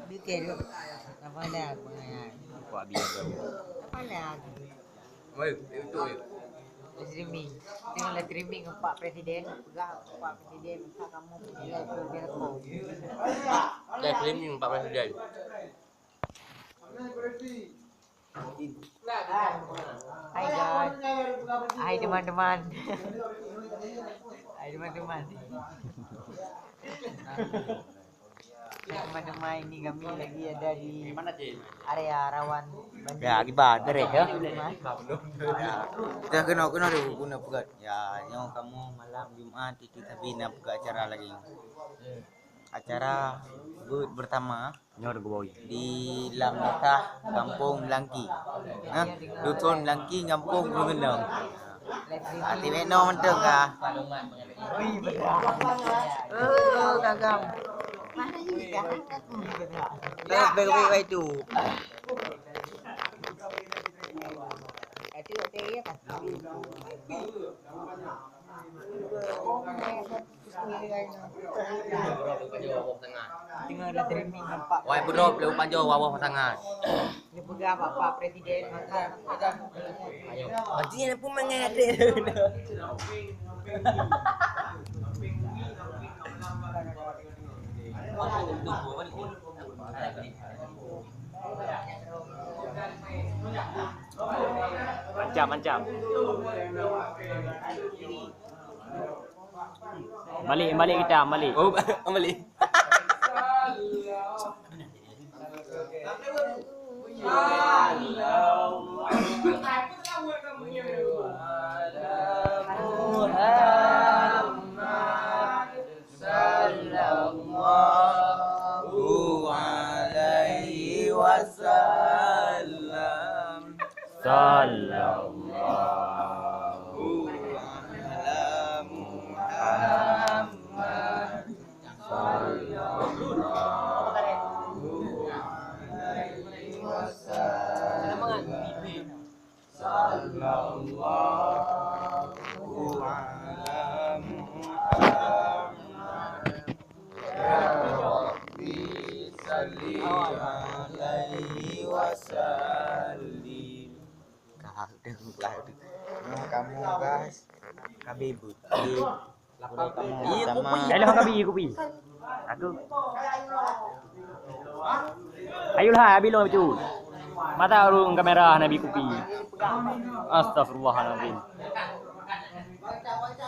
Bikin apa dah mengenai Kuat BMW. apa dah Woi, itu. streaming tinggal streaming Pak Presiden pegang Pak Presiden minta kamu pilih Berko Saya streaming Pak Presiden. Hai guys hai teman-teman hai teman-teman teman-teman ini kami lagi ada di Mana sih? area rawan banjir. Ya, akibat beres ya. Kita Kita kena dulu guna pegat. Ya, nyawa kamu malam Jumat itu tapi nak pegat acara lagi. Acara pertama Nyor gue boy. di Lamnatah Kampung Langki. Nah, dusun Langki Kampung Gunung. Hati beno menteng kah? Gagam. Mana ini dah? Tak baik-baik itu. Itu dia kan. Tinggal ada streaming nampak. Woi, bro, belum panjang wawah pasangan. Dia pegang Bapak Presiden maka pegang. Ayo. Anjing pun mengadir. Macam. Balik kita, balik. Oh, balik. Sallallahu Kamu guys, kabibut. Iya, kopi. Ayolah kopi. Aku. Ayolah, bilong itu. Mata urung kamera Nabi kopi. Astagfirullahaladzim.